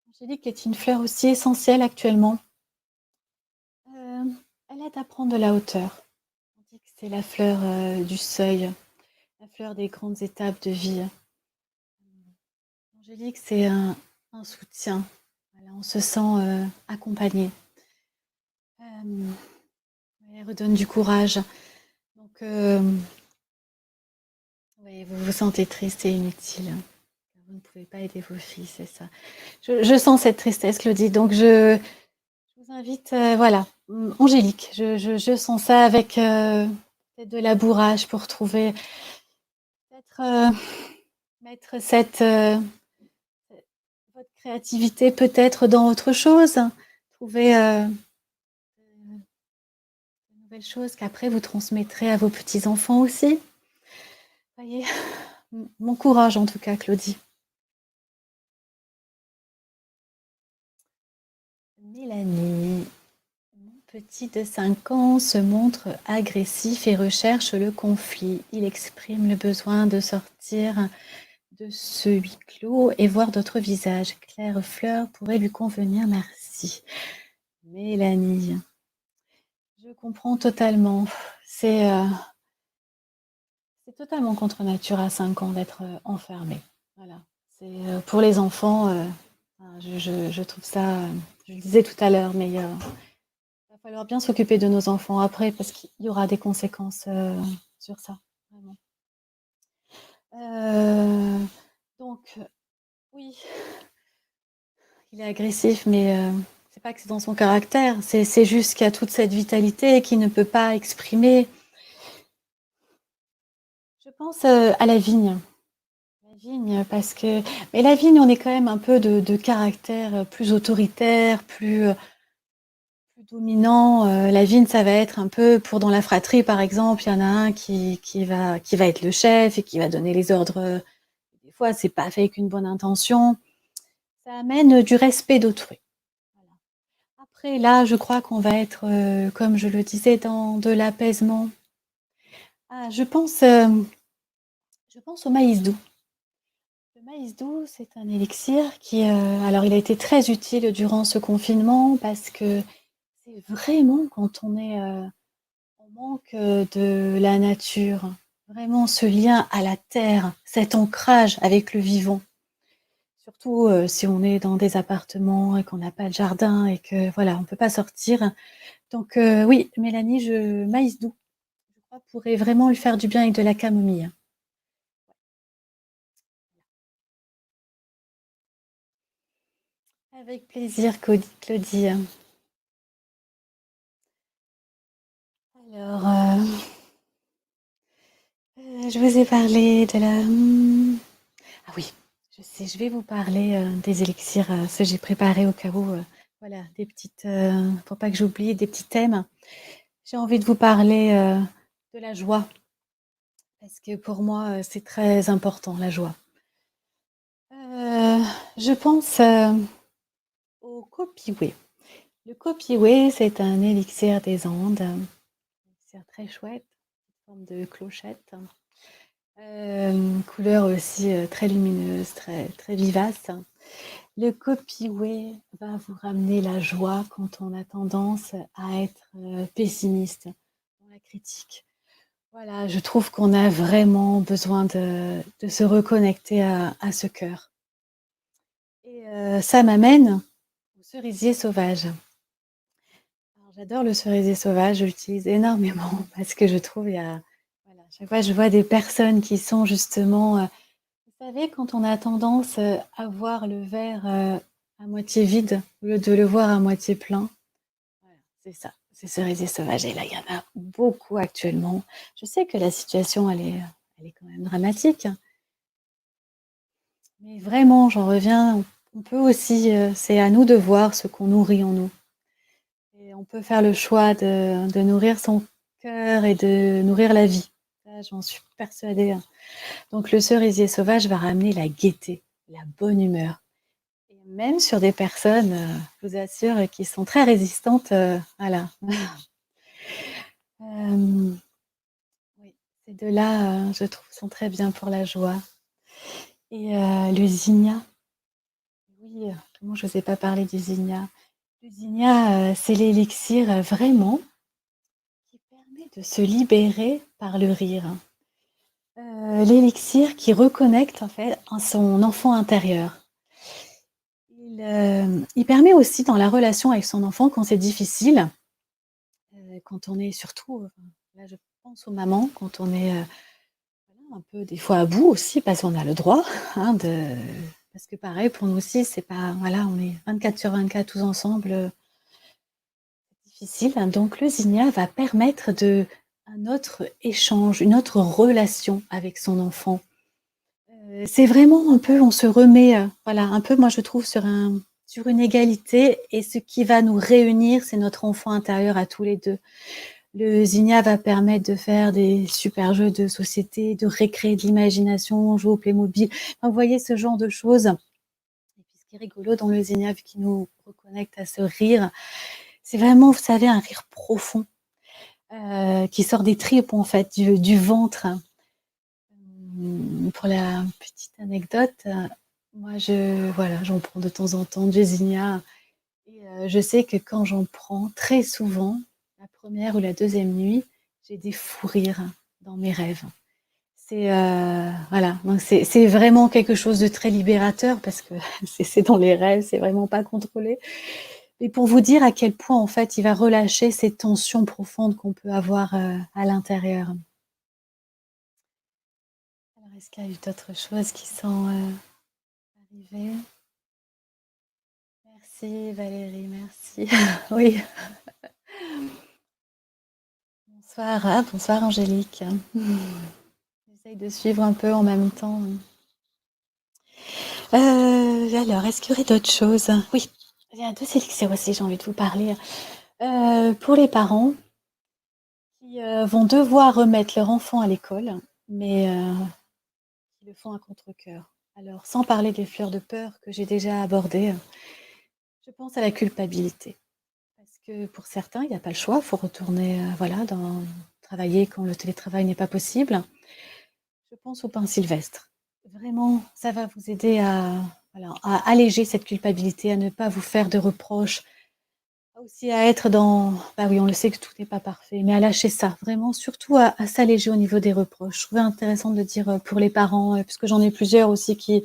L'angélique est une fleur aussi essentielle actuellement. Elle aide à prendre de la hauteur. On dit que c'est la fleur du seuil, la fleur des grandes étapes de vie. L'angélique, c'est un soutien. Voilà, on se sent accompagné. Elle redonne du courage. Donc, oui, vous vous sentez triste et inutile. Vous ne pouvez pas aider vos filles, c'est ça. Je sens cette tristesse, Claudie. Donc, je vous invite, voilà, Angélique. Je sens ça avec peut-être de la bourrage pour trouver, peut-être mettre votre créativité peut-être dans autre chose. Trouver de nouvelles choses qu'après vous transmettrez à vos petits-enfants aussi. Voyez, mon courage en tout cas, Claudie. Mélanie, mon petit de 5 ans se montre agressif et recherche le conflit. Il exprime le besoin de sortir de ce huis clos et voir d'autres visages. Claire Fleur pourrait lui convenir, merci. Mélanie, je comprends totalement. C'est totalement contre nature à 5 ans d'être enfermé. Voilà. C'est pour les enfants, je trouve ça, je le disais tout à l'heure, mais il va falloir bien s'occuper de nos enfants après parce qu'il y aura des conséquences sur ça. Vraiment. Donc, oui, il est agressif, mais c'est pas que c'est dans son caractère, c'est juste qu'il y a toute cette vitalité qu'il ne peut pas exprimer. Je pense à la vigne. La vigne, parce que. Mais la vigne, on est quand même un peu de caractère plus autoritaire, plus dominant. La vigne, ça va être un peu pour dans la fratrie, par exemple, il y en a un qui va être le chef et qui va donner les ordres. Des fois, c'est pas fait avec une bonne intention. Ça amène du respect d'autrui. Voilà. Après là, je crois qu'on va être, comme je le disais, dans de l'apaisement. Ah, je pense au maïs doux. Le maïs doux, c'est un élixir qui, alors il a été très utile durant ce confinement parce que c'est vraiment quand on est, en manque, de la nature, vraiment ce lien à la terre, cet ancrage avec le vivant. Surtout, si on est dans des appartements et qu'on n'a pas de jardin et que voilà, on peut pas sortir. Donc oui, Mélanie, je maïs doux, je crois, pourrait vraiment lui faire du bien avec de la camomille. Avec plaisir, Claudie. Alors, je vous ai parlé de la ah oui, je sais, je vais vous parler, des élixirs, ceux que j'ai préparés au cas où, voilà, des petites, pour pas que j'oublie, des petits thèmes. J'ai envie de vous parler, de la joie parce que pour moi, c'est très important la joie. Heu, je pense, au Kopiwé. Le Kopiwé, c'est un élixir des Andes, un élixir très chouette, en forme de clochette. Couleur aussi, très lumineuse, très très vivace. Le Kopiwé va vous ramener la joie quand on a tendance à être, pessimiste, dans la critique. Voilà, je trouve qu'on a vraiment besoin de se reconnecter à ce cœur et ça m'amène au cerisier sauvage. Alors j'adore le cerisier sauvage, je l'utilise énormément parce que je trouve il y a voilà, chaque fois je vois des personnes qui sont justement, vous savez quand on a tendance, à voir le verre, à moitié vide au lieu de le voir à moitié plein. Voilà, c'est ça, c'est cerisier sauvage et là il y en a beaucoup actuellement. Je sais que la situation elle est quand même dramatique, mais vraiment j'en reviens, on peut aussi, c'est à nous de voir ce qu'on nourrit en nous. Et on peut faire le choix de nourrir son cœur et de nourrir la vie. Ça, j'en suis persuadée. Donc le cerisier sauvage va ramener la gaieté, la bonne humeur. Et même sur des personnes, je vous assure, qui sont très résistantes, voilà. Oui, ces deux-là, je trouve, sont très bien pour la joie. Et le zinnia, oui, comment je n'osais pas parler du zinnia. Le zinnia, c'est l'élixir vraiment qui permet de se libérer par le rire. L'élixir qui reconnecte en fait à son enfant intérieur. Il permet aussi dans la relation avec son enfant quand c'est difficile, quand on est surtout, là je pense aux mamans, quand on est, voilà, un peu des fois à bout aussi parce qu'on a le droit, hein, de parce que pareil pour nous aussi c'est pas voilà, on est 24/24 tous ensemble, difficile. Donc le zinnia va permettre un autre échange, une autre relation avec son enfant. C'est vraiment un peu on se remet, voilà, un peu moi je trouve sur une égalité et ce qui va nous réunir, c'est notre enfant intérieur à tous les 2. Le zinnia va permettre de faire des super jeux de société, de récréer de l'imagination, jouer au Playmobil. Enfin, vous voyez ce genre de choses et puis ce qui est rigolo dans le zinnia, vu qu'il nous reconnecte à ce rire, c'est vraiment, vous savez, un rire profond, qui sort des tripes en fait, du ventre. Pour la petite anecdote, moi voilà, j'en prends de temps en temps du zinnia et je sais que quand j'en prends très souvent, la première ou la deuxième nuit, j'ai des fous rires dans mes rêves. C'est, voilà, donc c'est vraiment quelque chose de très libérateur parce que c'est dans les rêves, c'est vraiment pas contrôlé et pour vous dire à quel point, en fait, il va relâcher ces tensions profondes qu'on peut avoir, à l'intérieur. Alors est-ce qu'il y a eu d'autres choses qui sont, arrivées? Merci Valérie, merci. Oui, bonsoir. Ah, bonsoir Angélique. J'essaye de suivre un peu en même temps. Alors, est-ce qu'il y aurait d'autres choses? Oui, il y a 2 élixirs aussi, j'ai envie de vous parler. Pour les parents qui, vont devoir remettre leur enfant à l'école, mais qui le font à contre-cœur. Alors, sans parler des fleurs de peur que j'ai déjà abordées, je pense à la culpabilité. que pour certains, il n'y a pas le choix, il faut retourner, voilà, travailler quand le télétravail n'est pas possible. Je pense au pain sylvestre. Vraiment, ça va vous aider voilà, à alléger cette culpabilité, à ne pas vous faire de reproches, aussi à être bah oui, on le sait que tout n'est pas parfait, mais à lâcher ça, vraiment, surtout à s'alléger au niveau des reproches. Je trouvais intéressant de le dire pour les parents, puisque j'en ai plusieurs aussi qui,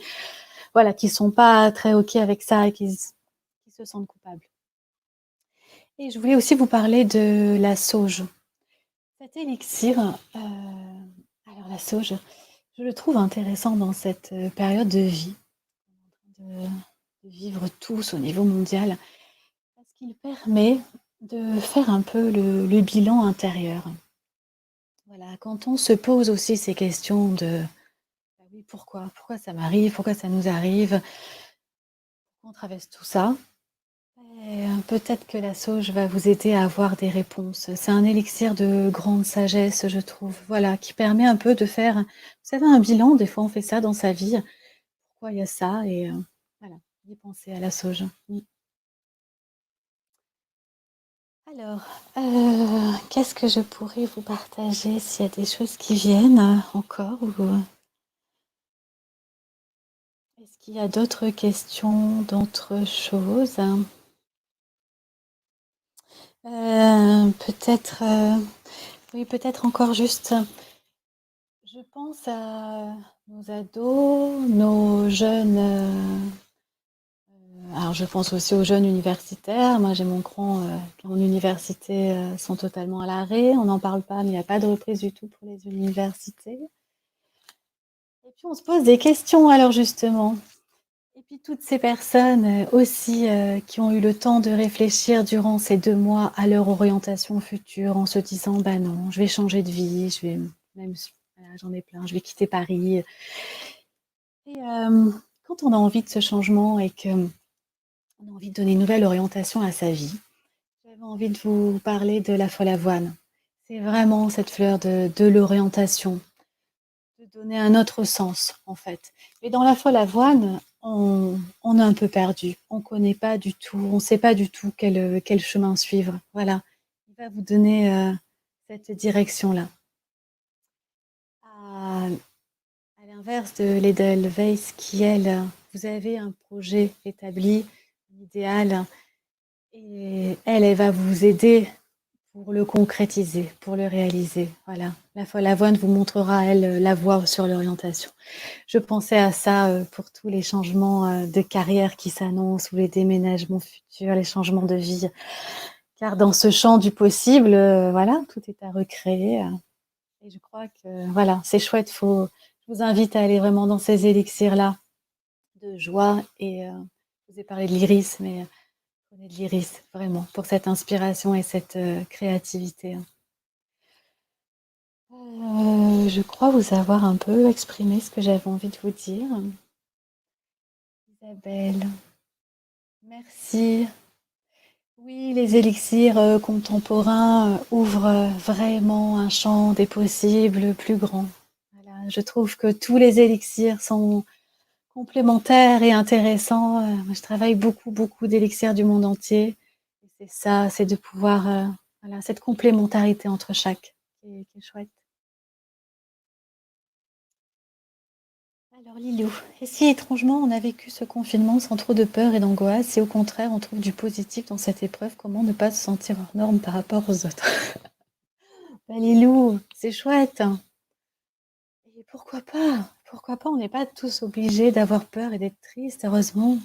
voilà, qui sont pas très OK avec ça et qui se sentent coupables. Et je voulais aussi vous parler de la sauge. Cet élixir, alors la sauge, je le trouve intéressant dans cette période de vie, de, de vivre tous au niveau mondial, parce qu'il permet de faire un peu le bilan intérieur. Voilà, quand on se pose aussi ces questions de bah oui, pourquoi ça m'arrive, pourquoi ça nous arrive, pourquoi on traverse tout ça, et peut-être que la sauge va vous aider à avoir des réponses. C'est un élixir de grande sagesse, je trouve, voilà, qui permet un peu de faire, vous savez, un bilan. Des fois, on fait ça dans sa vie. Pourquoi il y a ça? Et voilà, y penser à la sauge. Alors, qu'est-ce que je pourrais vous partager s'il y a des choses qui viennent encore ou est-ce qu'il y a d'autres questions, d'autres choses? Peut-être, oui, peut-être encore juste, je pense à nos ados, nos jeunes, alors je pense aussi aux jeunes universitaires. Moi, j'ai mon grand qui en université sont totalement à l'arrêt. On n'en parle pas, mais il n'y a pas de reprise du tout pour les universités. Et puis on se pose des questions alors justement. Et puis toutes ces personnes aussi qui ont eu le temps de réfléchir durant ces 2 mois à leur orientation future en se disant: «Bah non, je vais changer de vie, je vais même voilà, j'en ai plein, je vais quitter Paris». Et quand on a envie de ce changement et qu'on a envie de donner une nouvelle orientation à sa vie, j'avais envie de vous parler de la folle avoine. C'est vraiment cette fleur de l'orientation, de donner un autre sens, en fait. Et dans la folle avoine, on est un peu perdu. On ne connaît pas du tout, on ne sait pas du tout quel chemin suivre. Voilà. Il va vous donner cette direction-là. À, à l'inverse de l'Edelweiss qui, elle, vous avez un projet établi, un idéal, et elle va vous aider pour le concrétiser, pour le réaliser. Voilà. La folle avoine vous montrera, elle, la voie sur l'orientation. Je pensais à ça pour tous les changements de carrière qui s'annoncent ou les déménagements futurs, les changements de vie. Car dans ce champ du possible, voilà, tout est à recréer. Et je crois que voilà, c'est chouette. Je vous invite à aller vraiment dans ces élixirs-là de joie. Et je vous ai parlé de l'iris, mais prenez de l'iris vraiment pour cette inspiration et cette créativité. Je crois vous avoir un peu exprimé ce que j'avais envie de vous dire. Isabelle, merci. Oui, les élixirs contemporains ouvrent vraiment un champ des possibles plus grand. Voilà, je trouve que tous les élixirs sont complémentaires et intéressants. Moi, je travaille beaucoup d'élixirs du monde entier. Et c'est ça, c'est de pouvoir, voilà, cette complémentarité entre chaque qui est chouette. Alors Lilou, et si étrangement on a vécu ce confinement sans trop de peur et d'angoisse, et au contraire on trouve du positif dans cette épreuve, comment ne pas se sentir hors norme par rapport aux autres? Bah Lilou, c'est chouette. Et pourquoi pas? Pourquoi pas? On n'est pas tous obligés d'avoir peur et d'être triste, heureusement.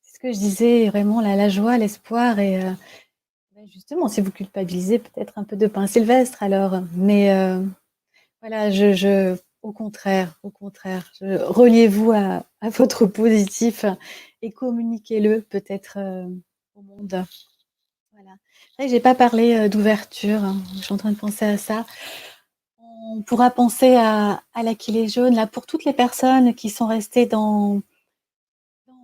C'est ce que je disais, vraiment la joie, l'espoir et bah, justement, si vous culpabilisez, peut-être un peu de pain sylvestre alors. Mais voilà, au contraire, reliez-vous à votre positif et communiquez-le peut-être au monde. Voilà. C'est vrai que j'ai pas parlé d'ouverture, hein. Je suis en train de penser à ça. On pourra penser à l'Aquilée jaune, là, pour toutes les personnes qui sont restées dans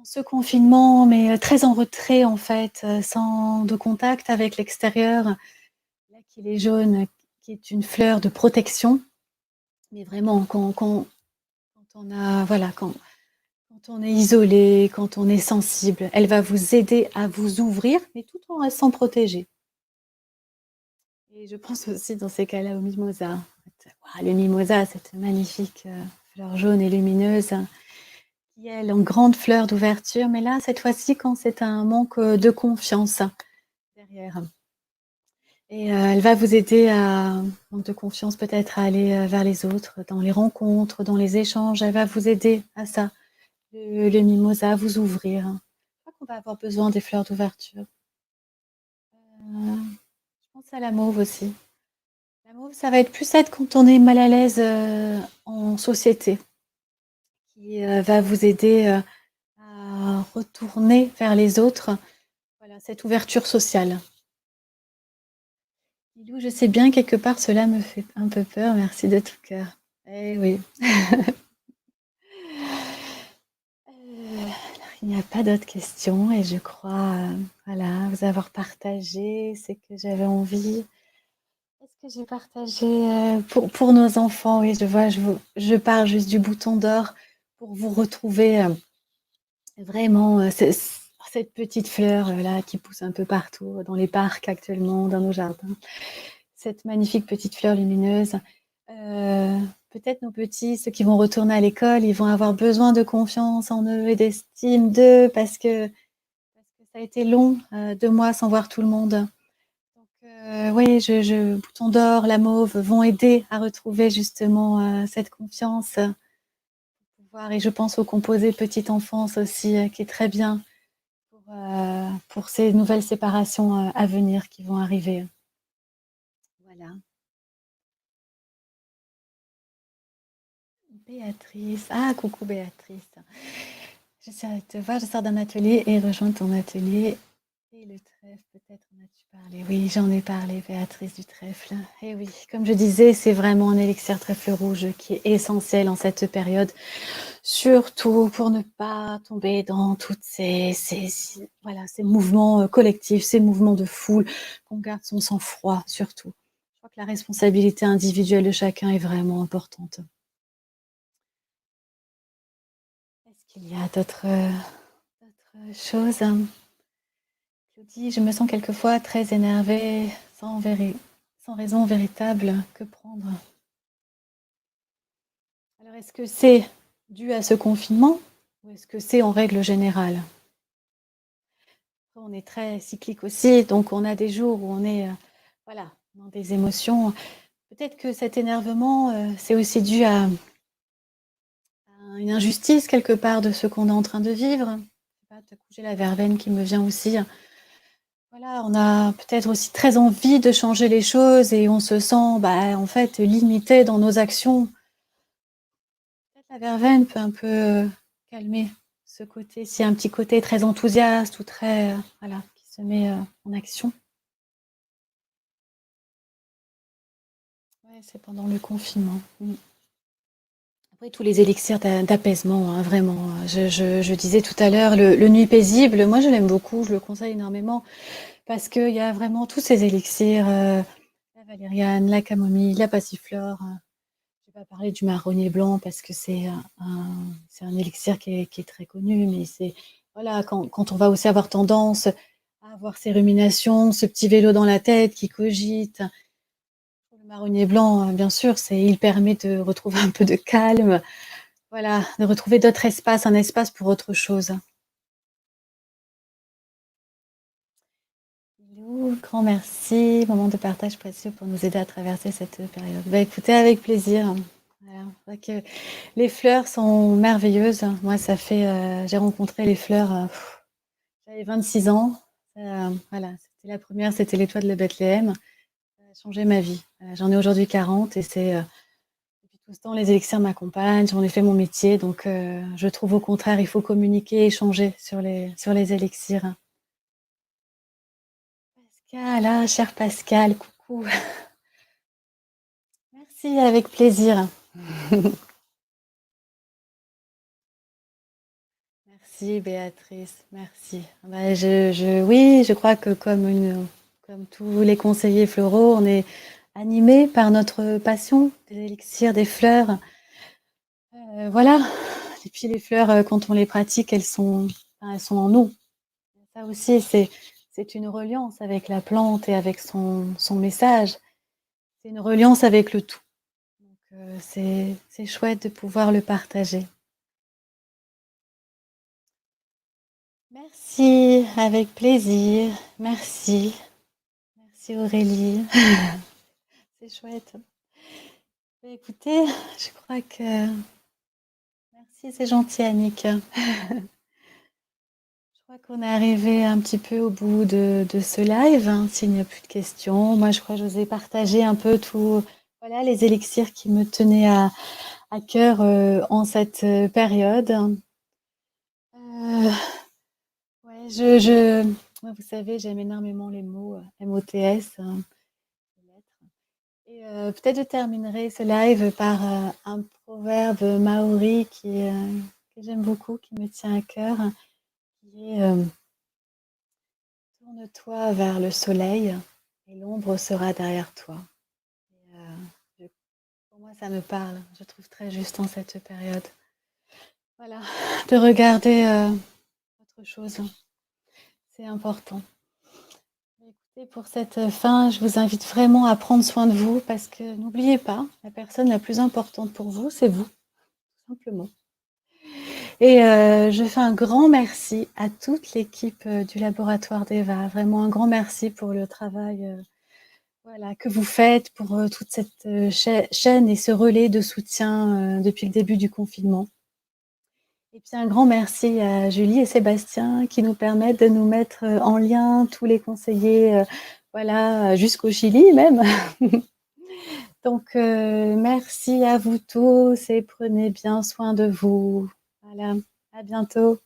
ce confinement, mais très en retrait en fait, sans de contact avec l'extérieur. L'Aquilée jaune, qui est une fleur de protection, mais vraiment quand on a voilà, quand Quand on est isolé, quand on est sensible, elle va vous aider à vous ouvrir, mais tout en restant protégée. Et je pense aussi dans ces cas-là au mimosa. Waouh, le mimosa, cette magnifique fleur jaune et lumineuse, qui est en grande fleur d'ouverture, mais là, cette fois-ci, quand c'est un manque de confiance derrière. Et elle va vous aider à, manque de confiance peut-être, à aller vers les autres, dans les rencontres, dans les échanges. Elle va vous aider à ça, le mimosa, à vous ouvrir. Je crois qu'on va avoir besoin des fleurs d'ouverture. Je pense à la mauve aussi. La mauve, ça va être plus être quand on est mal à l'aise en société, qui va vous aider à retourner vers les autres. Voilà, cette ouverture sociale. Lilou, je sais bien, quelque part, cela me fait un peu peur. Merci de tout cœur. Eh oui. Il n'y a pas d'autres questions et je crois voilà, vous avoir partagé ce que j'avais envie. Est-ce que j'ai partagé pour nos enfants? Oui, je vois, je pars juste du bouton d'or pour vous retrouver vraiment cette petite fleur là qui pousse un peu partout dans les parcs actuellement, dans nos jardins. Cette magnifique petite fleur lumineuse. Peut-être nos petits, ceux qui vont retourner à l'école, ils vont avoir besoin de confiance en eux et d'estime d'eux parce que ça a été long, 2 mois sans voir tout le monde. Donc oui, Bouton d'or, la mauve vont aider à retrouver justement cette confiance, pouvoir, et je pense au composé petite enfance aussi, qui est très bien pour ces nouvelles séparations à venir qui vont arriver. Voilà. Béatrice. Ah, coucou Béatrice. Je te voir, je sors d'un atelier et rejoins ton atelier. Et le trèfle, peut-être en as-tu parlé? Oui, j'en ai parlé, Béatrice, du trèfle. Et oui, comme je disais, c'est vraiment un élixir trèfle rouge qui est essentiel en cette période, surtout pour ne pas tomber dans toutes voilà, ces mouvements collectifs, ces mouvements de foule, qu'on garde son sang-froid surtout. Je crois que la responsabilité individuelle de chacun est vraiment importante. Est-ce qu'il y a d'autres choses? Claudie, je me sens quelquefois très énervée, sans raison véritable. Que prendre? Alors, est-ce que c'est dû à ce confinement ou est-ce que c'est en règle générale? On est très cyclique aussi, donc on a des jours où on est voilà, dans des émotions. Peut-être que cet énervement, c'est aussi dû à une injustice quelque part de ce qu'on est en train de vivre. Je sais pas, j'ai la verveine qui me vient aussi. Voilà, on a peut-être aussi très envie de changer les choses et on se sent en fait limité dans nos actions. Peut-être la verveine peut un peu calmer ce côté, s'il y a un petit côté très enthousiaste ou très voilà, qui se met en action. Ouais, c'est pendant le confinement. Après, tous les élixirs d'apaisement, hein, vraiment. Je disais tout à l'heure, le nuit paisible, moi je l'aime beaucoup, je le conseille énormément parce qu'il y a vraiment tous ces élixirs, la valériane, la camomille, la passiflore. Je vais pas parler du marronnier blanc parce que c'est un élixir qui est très connu, mais c'est voilà, quand on va aussi avoir tendance à avoir ces ruminations, ce petit vélo dans la tête qui cogite. Le marronnier blanc, bien sûr, il permet de retrouver un peu de calme, voilà, de retrouver d'autres espaces, un espace pour autre chose. Lou, grand merci, moment de partage précieux pour nous aider à traverser cette période. Bah, écoutez, avec plaisir. Voilà, c'est vrai que les fleurs sont merveilleuses. Moi, ça fait, j'ai rencontré les fleurs, j'avais 26 ans. Voilà, c'était la première, c'était l'étoile de Bethléem. Ça a changé ma vie. J'en ai aujourd'hui 40 et c'est depuis tout ce temps, les élixirs m'accompagnent. J'en ai fait mon métier, donc je trouve au contraire, il faut communiquer, échanger sur les élixirs. Pascal, ah, cher Pascal, coucou. Merci, avec plaisir. Merci Béatrice, merci. Bah, oui, je crois que comme tous les conseillers floraux, on est animés par notre passion des élixirs, des fleurs. Voilà, Et puis les fleurs, quand on les pratique, elles sont en nous. Ça aussi, c'est une reliance avec la plante et avec son message. C'est une reliance avec le tout. Donc c'est chouette de pouvoir le partager. Merci, avec plaisir. Merci. Merci Aurélie. C'est chouette. Écoutez, je crois que... Merci, c'est gentil Annick. Je crois qu'on est arrivé un petit peu au bout de ce live, hein, s'il n'y a plus de questions. Moi, je crois que je vous ai partagé un peu tout, voilà, les élixirs qui me tenaient à cœur en cette période. Ouais, moi, vous savez, j'aime énormément les mots MOTS. Hein, et peut-être je terminerai ce live par un proverbe maori que j'aime beaucoup, qui me tient à cœur, qui est tourne-toi vers le soleil et l'ombre sera derrière toi. Et, pour moi, ça me parle. Je trouve très juste en cette période. Voilà, de regarder autre chose. C'est important. Écoutez, pour cette fin, je vous invite vraiment à prendre soin de vous parce que n'oubliez pas, la personne la plus importante pour vous, c'est vous, tout simplement. Et je fais un grand merci à toute l'équipe du laboratoire d'Eva. Vraiment un grand merci pour le travail voilà, que vous faites, pour toute cette chaîne et ce relais de soutien depuis le début du confinement. Et puis un grand merci à Julie et Sébastien qui nous permettent de nous mettre en lien, tous les conseillers, voilà, jusqu'au Chili même. Donc merci à vous tous et prenez bien soin de vous. Voilà, à bientôt.